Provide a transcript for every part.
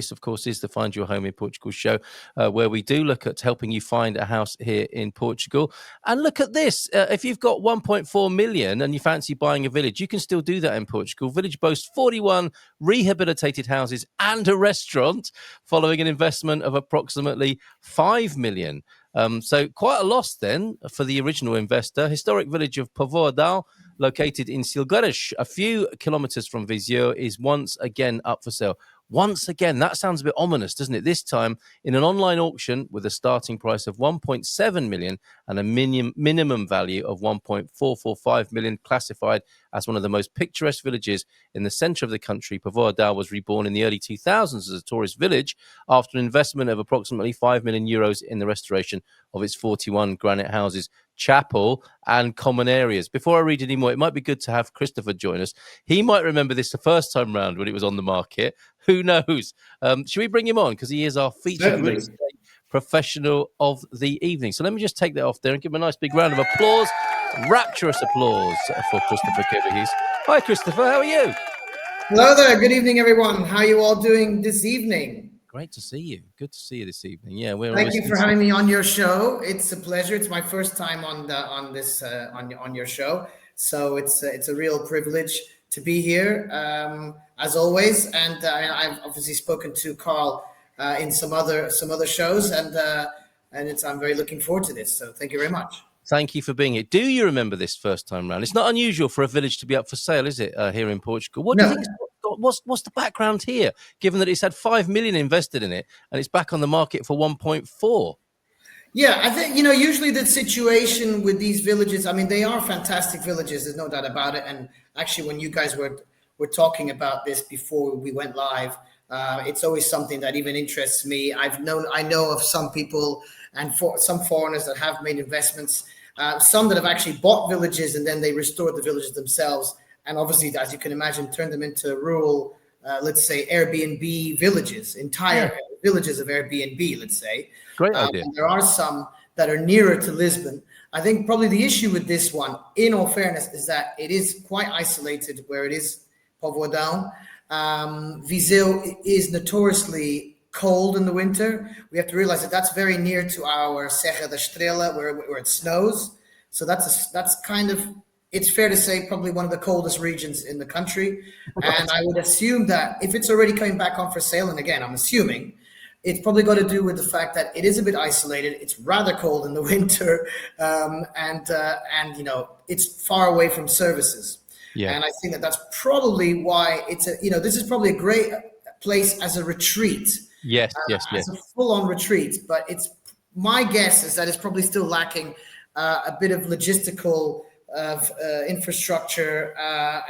This, of course, is the Find Your Home in Portugal show, where we do look at helping you find a house here in Portugal. And look at this. If you've got 1.4 million and you fancy buying a village, you can still do that in Portugal. Village boasts 41 rehabilitated houses and a restaurant following an investment of approximately 5 million. So quite a loss then for the original investor. Historic village of Povoadão, located in Silgueiras, a few kilometres from Viseu, is once again up for sale. Once again, that sounds a bit ominous, doesn't it? This time in an online auction with a starting price of 1.7 million and a minimum value of 1.445 million, classified as one of the most picturesque villages in the centre of the country. Povoadão was reborn in the early 2000s as a tourist village after an investment of approximately 5 million euros in the restoration of its 41 granite houses, chapel and common areas. Before I read any more, it might be good to have Christopher join us. He might remember this the first time round when it was on the market. Who knows? Should we bring him on? Because he is our featured real estate professional of the evening. So let me just take that off there and give him a nice big round of applause. Rapturous applause for Christopher Coverhees. Hi, Christopher. How are you? Hello there. Good evening, everyone. How are you all doing this evening? Great to see you. Good to see you this evening. Yeah, thank you for having me on your show. It's a pleasure. It's my first time on your show, so it's a real privilege to be here, as always. And I've obviously spoken to Carl in some other shows, and I'm very looking forward to this. So thank you very much. Thank you for being here. Do you remember this first time round? It's not unusual for a village to be up for sale, is it, here in Portugal? What do you think? What's the background here, given that it's had 5 million invested in it and it's back on the market for 1.4? Yeah, I think, usually the situation with these villages, I mean, they are fantastic villages. There's no doubt about it. And actually, when you guys were talking about this before we went live, it's always something that even interests me. I know of some people and some foreigners that have made investments, some that have actually bought villages and then they restored the villages themselves. And obviously, as you can imagine, turn them into rural, let's say, Airbnb villages, entire villages of Airbnb, let's say. Great idea. And there are some that are nearer to Lisbon. I think probably the issue with this one, in all fairness, is that it is quite isolated where it is, Povoadão. Viseu is notoriously cold in the winter. We have to realize that that's very near to our Serra da Estrela, where it snows. So that's kind of... It's fair to say probably one of the coldest regions in the country. And I would assume that if it's already coming back on for sale, and again, I'm assuming, it's probably got to do with the fact that it is a bit isolated. It's rather cold in the winter. And it's far away from services. Yeah. And I think that that's probably why this is probably a great place as a retreat. Yes. As a full-on retreat. But my guess is that it's probably still lacking a bit of logistical infrastructure,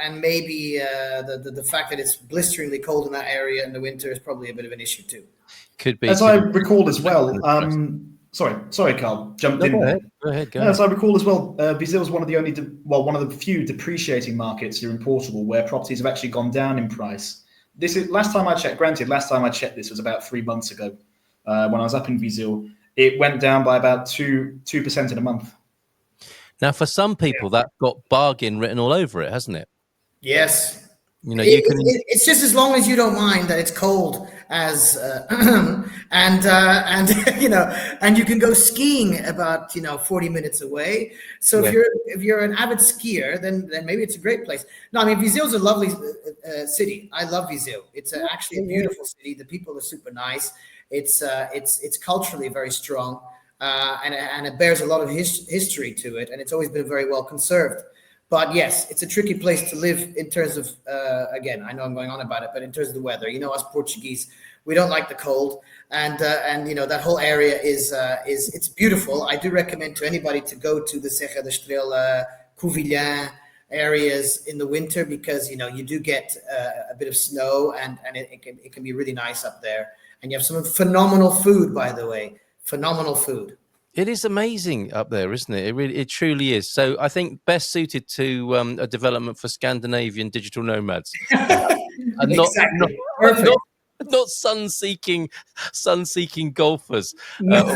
and maybe the fact that it's blisteringly cold in that area in the winter is probably a bit of an issue too. Could be. As I recall as well, sorry, Carl, jumped in. Go ahead. As I recall as well, Viseu is one of the few depreciating markets here in Portugal where properties have actually gone down in price. This is last time I checked. Granted, last time I checked, this was about 3 months ago. When I was up in Viseu, it went down by about 2% in a month. Now, for some people, that's got bargain written all over it, hasn't it? Yes. It's just as long as you don't mind that it's cold as and you can go skiing about 40 minutes away. So if you're an avid skier, then maybe it's a great place. No, I mean, Viseu is a lovely city. I love Viseu. It's actually a beautiful city. The people are super nice. It's culturally very strong. And it bears a lot of history to it, and it's always been very well conserved. But yes, it's a tricky place to live in terms of, again, I know I'm going on about it, but in terms of the weather, us Portuguese, we don't like the cold, and that whole area is it's beautiful. I do recommend to anybody to go to the Serra da Estrela, Covilhã areas in the winter because you do get a bit of snow, and it can be really nice up there, and you have some phenomenal food, by the way. Phenomenal food. It is amazing up there, isn't it? It truly is. So I think best suited to a development for Scandinavian digital nomads. Exactly. Perfect. not sun-seeking golfers, No, or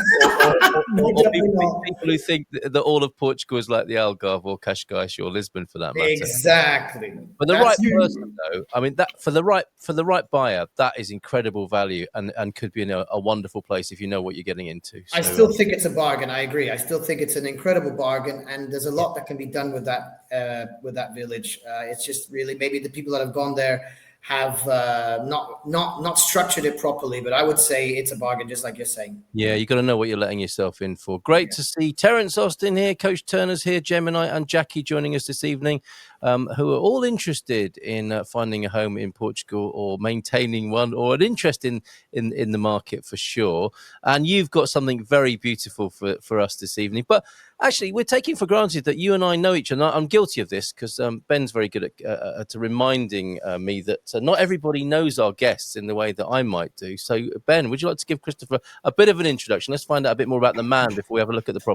definitely not. people who think that all of Portugal is like the Algarve or Cascais or Lisbon, for that matter. Exactly. For the That's right person, though, I mean, that for the right buyer, that is incredible value, and could be in a wonderful place if you know what you're getting into. So, I still think it's a bargain. I agree. I still think it's an incredible bargain, and there's a lot that can be done with that village. It's just really maybe the people that have gone there have not structured it properly. But I would say it's a bargain, just like you're saying. yeah, you got to know what you're letting yourself in for. Great to see Terence Austin here, Coach Turner's here, Gemini and Jackie joining us this evening, who are all interested in finding a home in Portugal or maintaining one, or an interest in the market for sure. And you've got something very beautiful for us this evening. But actually, we're taking for granted that you and I know each other. I'm guilty of this because Ben's very good at reminding me that not everybody knows our guests in the way that I might do. So, Ben, would you like to give Christopher a bit of an introduction? Let's find out a bit more about the man before we have a look at the property.